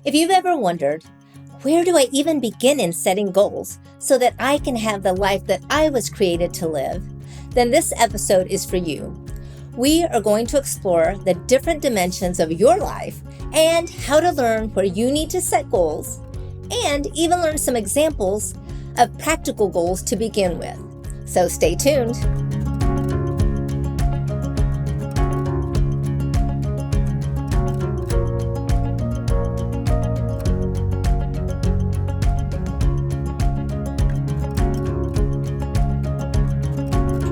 If you've ever wondered, where do I even begin in setting goals so that I can have the life that I was created to live, then this episode is for you. We are going to explore the different dimensions of your life and how to learn where you need to set goals, and even learn some examples of practical goals to begin with. So stay tuned.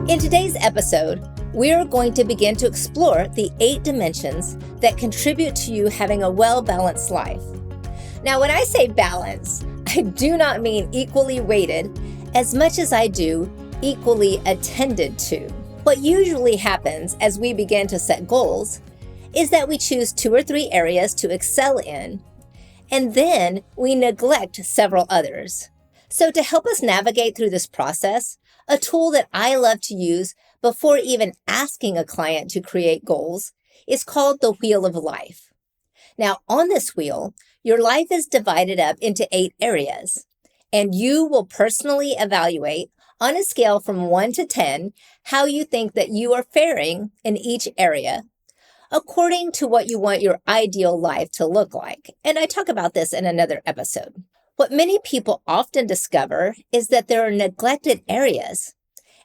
In today's episode, we're going to begin to explore the 8 dimensions that contribute to you having a well-balanced life. Now, when I say balance, I do not mean equally weighted as much as I do equally attended to. What usually happens as we begin to set goals is that we choose 2 or 3 areas to excel in, and then we neglect several others. So to help us navigate through this process, a tool that I love to use before even asking a client to create goals is called the Wheel of Life. Now, on this wheel, your life is divided up into 8 areas, and you will personally evaluate on a scale from 1 to 10 how you think that you are faring in each area according to what you want your ideal life to look like. And I talk about this in another episode. What many people often discover is that there are neglected areas,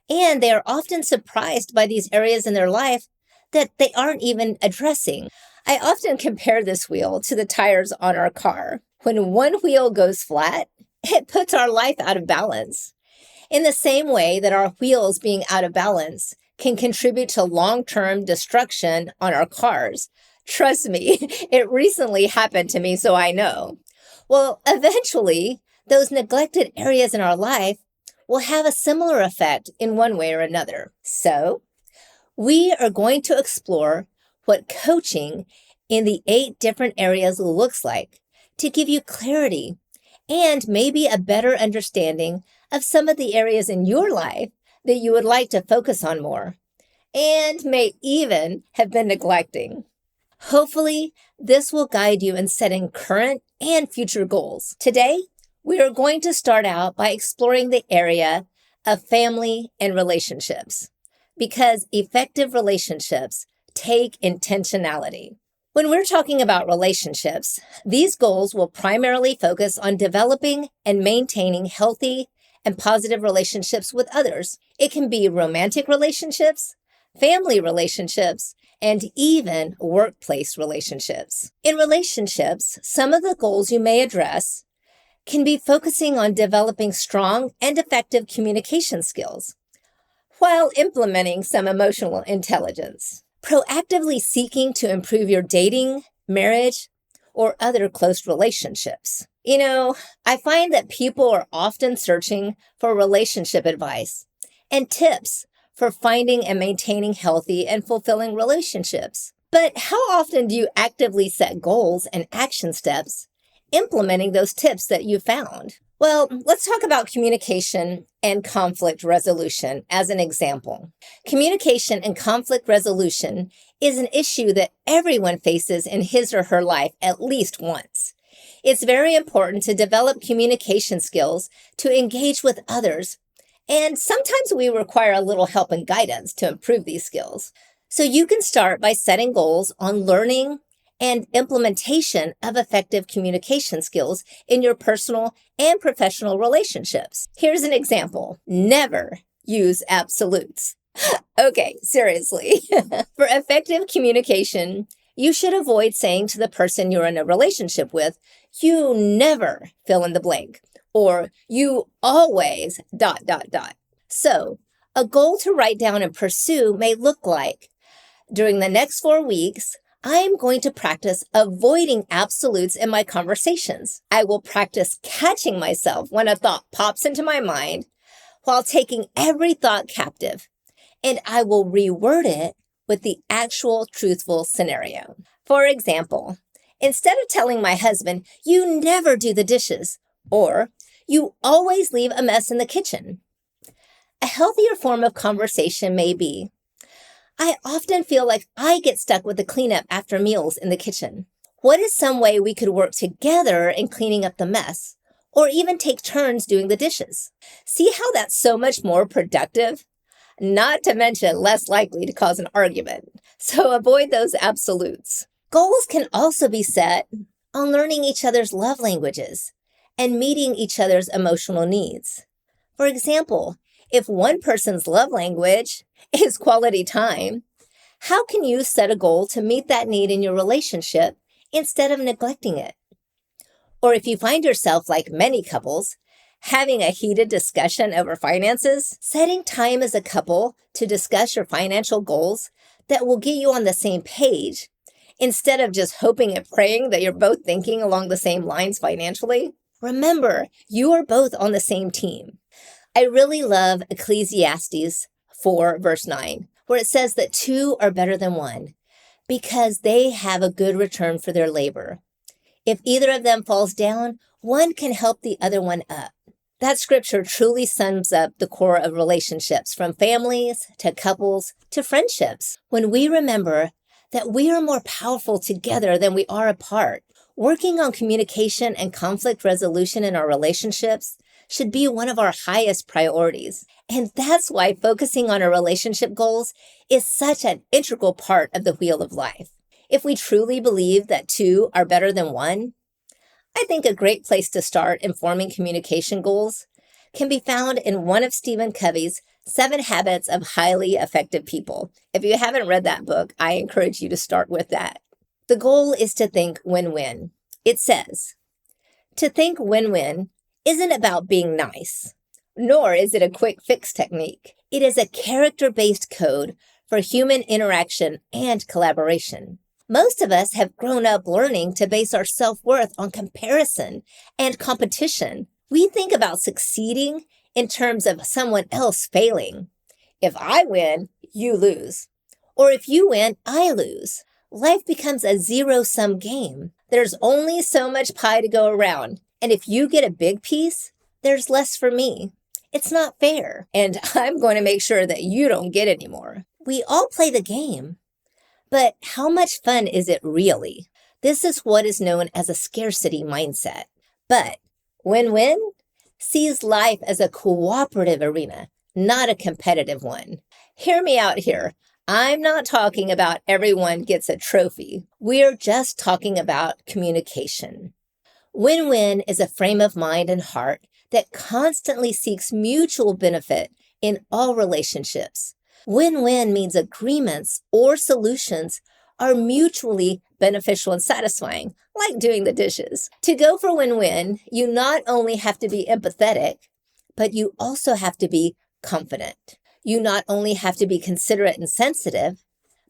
and they are often surprised by these areas in their life that they aren't even addressing. I often compare this wheel to the tires on our car. When one wheel goes flat, it puts our life out of balance. In the same way that our wheels being out of balance can contribute to long-term destruction on our cars. Trust me, it recently happened to me, so I know. Well, eventually, those neglected areas in our life will have a similar effect in one way or another. So, we are going to explore what coaching in the 8 different areas looks like to give you clarity and maybe a better understanding of some of the areas in your life that you would like to focus on more and may even have been neglecting. Hopefully, this will guide you in setting current and future goals. Today, we are going to start out by exploring the area of family and relationships, because effective relationships take intentionality. When we're talking about relationships, these goals will primarily focus on developing and maintaining healthy and positive relationships with others. It can be romantic relationships, family relationships, and even workplace relationships. In relationships, some of the goals you may address can be focusing on developing strong and effective communication skills while implementing some emotional intelligence. Proactively seeking to improve your dating, marriage, or other close relationships. I find that people are often searching for relationship advice and tips for finding and maintaining healthy and fulfilling relationships. But how often do you actively set goals and action steps implementing those tips that you found? Well, let's talk about communication and conflict resolution as an example. Communication and conflict resolution is an issue that everyone faces in his or her life at least once. It's very important to develop communication skills to engage with others, and sometimes we require a little help and guidance to improve these skills. So you can start by setting goals on learning and implementation of effective communication skills in your personal and professional relationships. Here's an example. Never use absolutes. Okay, seriously. For effective communication, you should avoid saying to the person you're in a relationship with, "You never fill in the blank," or "you always ... So, a goal to write down and pursue may look like, during the next 4 weeks, I am going to practice avoiding absolutes in my conversations. I will practice catching myself when a thought pops into my mind while taking every thought captive, and I will reword it with the actual truthful scenario. For example, instead of telling my husband, "You never do the dishes," or "You always leave a mess in the kitchen," a healthier form of conversation may be, "I often feel like I get stuck with the cleanup after meals in the kitchen." What is some way we could work together in cleaning up the mess, or even take turns doing the dishes? See how that's so much more productive? Not to mention less likely to cause an argument. So avoid those absolutes. Goals can also be set on learning each other's love languages and meeting each other's emotional needs. For example, if one person's love language is quality time, how can you set a goal to meet that need in your relationship instead of neglecting it? Or if you find yourself, like many couples, having a heated discussion over finances, setting time as a couple to discuss your financial goals that will get you on the same page instead of just hoping and praying that you're both thinking along the same lines financially. Remember, you are both on the same team. I really love Ecclesiastes 4, verse 9, where it says that two are better than one because they have a good return for their labor. If either of them falls down, one can help the other one up. That scripture truly sums up the core of relationships, from families to couples to friendships. When we remember that we are more powerful together than we are apart, working on communication and conflict resolution in our relationships should be one of our highest priorities. And that's why focusing on our relationship goals is such an integral part of the wheel of life. If we truly believe that two are better than one, I think a great place to start in forming communication goals can be found in one of Stephen Covey's 7 Habits of Highly Effective People. If you haven't read that book, I encourage you to start with that. The goal is to think win-win. It says, to think win-win isn't about being nice, nor is it a quick fix technique. It is a character-based code for human interaction and collaboration. Most of us have grown up learning to base our self-worth on comparison and competition. We think about succeeding in terms of someone else failing. If I win, you lose. Or if you win, I lose. Life becomes a zero-sum game. There's only so much pie to go around. And if you get a big piece, there's less for me. It's not fair. And I'm going to make sure that you don't get any more. We all play the game. But how much fun is it really? This is what is known as a scarcity mindset. But win-win sees life as a cooperative arena, not a competitive one. Hear me out here. I'm not talking about everyone gets a trophy. We're just talking about communication. Win-win is a frame of mind and heart that constantly seeks mutual benefit in all relationships. Win-win means agreements or solutions are mutually beneficial and satisfying, like doing the dishes. To go for win-win, you not only have to be empathetic, but you also have to be confident. You not only have to be considerate and sensitive,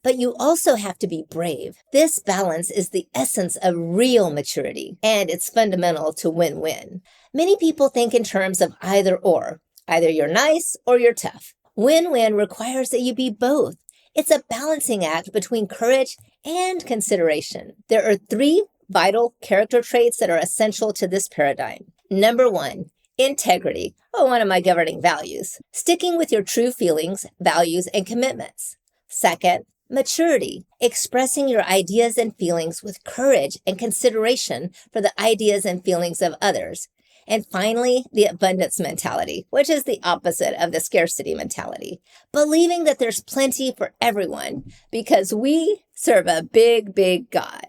but you also have to be brave. This balance is the essence of real maturity, and it's fundamental to win-win. Many people think in terms of either or. Either you're nice or you're tough. Win-win requires that you be both. It's a balancing act between courage and consideration. There are 3 vital character traits that are essential to this paradigm. Number 1, integrity, one of my governing values. Sticking with your true feelings, values, and commitments. Second, maturity, expressing your ideas and feelings with courage and consideration for the ideas and feelings of others. And finally, the abundance mentality, which is the opposite of the scarcity mentality. Believing that there's plenty for everyone because we serve a big, big God.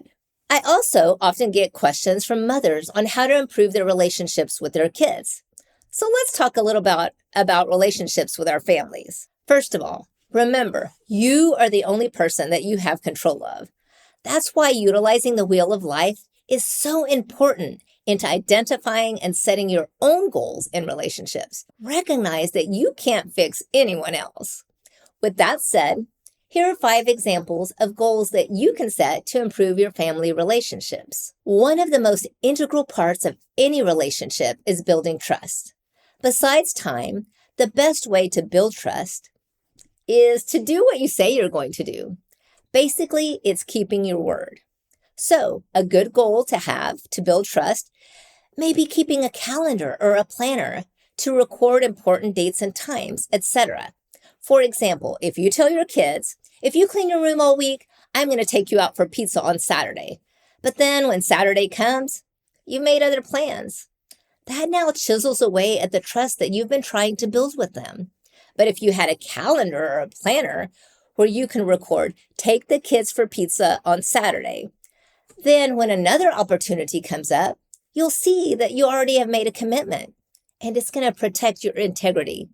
I also often get questions from mothers on how to improve their relationships with their kids. So let's talk a little about relationships with our families. First of all, remember, you are the only person that you have control of. That's why utilizing the wheel of life is so important into identifying and setting your own goals in relationships. Recognize that you can't fix anyone else. With that said, here are 5 examples of goals that you can set to improve your family relationships. One of the most integral parts of any relationship is building trust. Besides time, the best way to build trust is to do what you say you're going to do. Basically, it's keeping your word. So, a good goal to have to build trust may be keeping a calendar or a planner to record important dates and times, etc. For example, if you tell your kids, if you clean your room all week, I'm going to take you out for pizza on Saturday. But then when Saturday comes, you've made other plans. That now chisels away at the trust that you've been trying to build with them. But if you had a calendar or a planner where you can record, take the kids for pizza on Saturday, then when another opportunity comes up, you'll see that you already have made a commitment, and it's going to protect your integrity.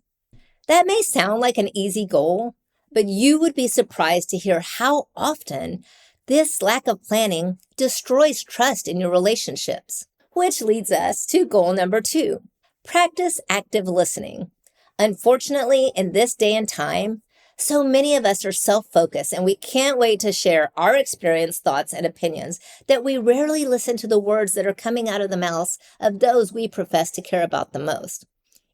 That may sound like an easy goal, but you would be surprised to hear how often this lack of planning destroys trust in your relationships. Which leads us to goal number 2, practice active listening. Unfortunately, in this day and time, so many of us are self-focused, and we can't wait to share our experience, thoughts, and opinions that we rarely listen to the words that are coming out of the mouths of those we profess to care about the most,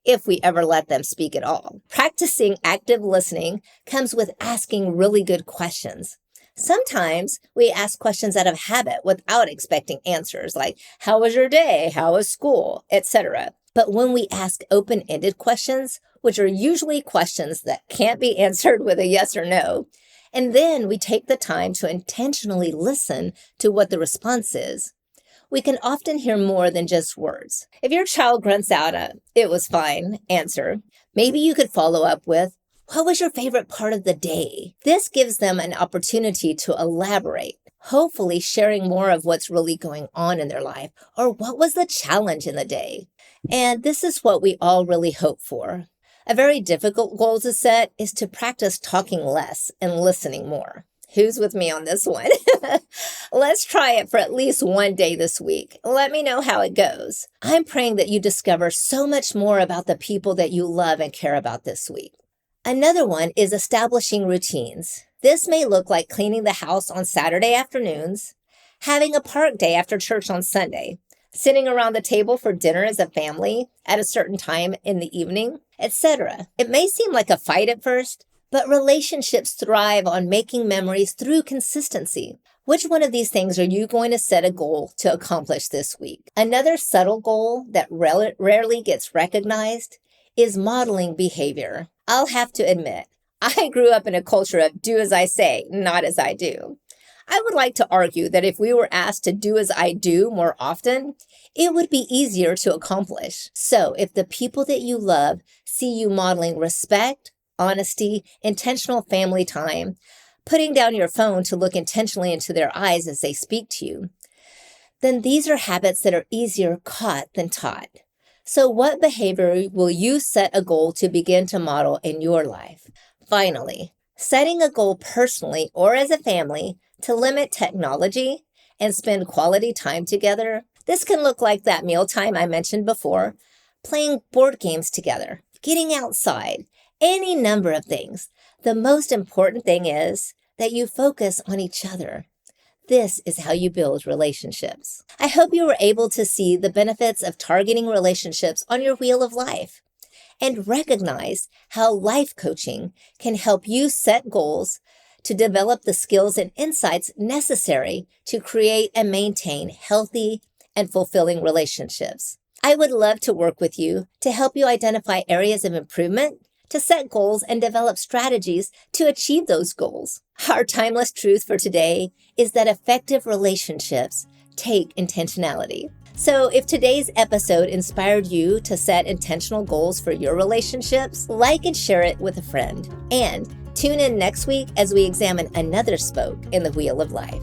if we ever let them speak at all. Practicing active listening comes with asking really good questions. Sometimes we ask questions out of habit without expecting answers, like, how was your day? How was school? Etc. But when we ask open-ended questions, which are usually questions that can't be answered with a yes or no, and then we take the time to intentionally listen to what the response is, we can often hear more than just words. If your child grunts out a "it was fine" answer, maybe you could follow up with, what was your favorite part of the day? This gives them an opportunity to elaborate, hopefully sharing more of what's really going on in their life, or what was the challenge in the day. And this is what we all really hope for. A very difficult goal to set is to practice talking less and listening more. Who's with me on this one? Let's try it for at least one day this week. Let me know how it goes. I'm praying that you discover so much more about the people that you love and care about this week. Another one is establishing routines. This may look like cleaning the house on Saturday afternoons, having a park day after church on Sunday, sitting around the table for dinner as a family at a certain time in the evening, etc. It may seem like a fight at first, but relationships thrive on making memories through consistency. Which one of these things are you going to set a goal to accomplish this week? Another subtle goal that rarely gets recognized is modeling behavior. I'll have to admit, I grew up in a culture of do as I say, not as I do. I would like to argue that if we were asked to do as I do more often, it would be easier to accomplish. So if the people that you love see you modeling respect, honesty, intentional family time, putting down your phone to look intentionally into their eyes as they speak to you, then these are habits that are easier caught than taught. So what behavior will you set a goal to begin to model in your life? Finally, setting a goal personally or as a family to limit technology and spend quality time together. This can look like that mealtime I mentioned before, playing board games together, getting outside, any number of things. The most important thing is that you focus on each other. This is how you build relationships. I hope you were able to see the benefits of targeting relationships on your wheel of life and recognize how life coaching can help you set goals to develop the skills and insights necessary to create and maintain healthy and fulfilling relationships. I would love to work with you to help you identify areas of improvement, to set goals and develop strategies to achieve those goals. Our timeless truth for today is that effective relationships take intentionality. So if today's episode inspired you to set intentional goals for your relationships, like and share it with a friend. And tune in next week as we examine another spoke in the Wheel of Life.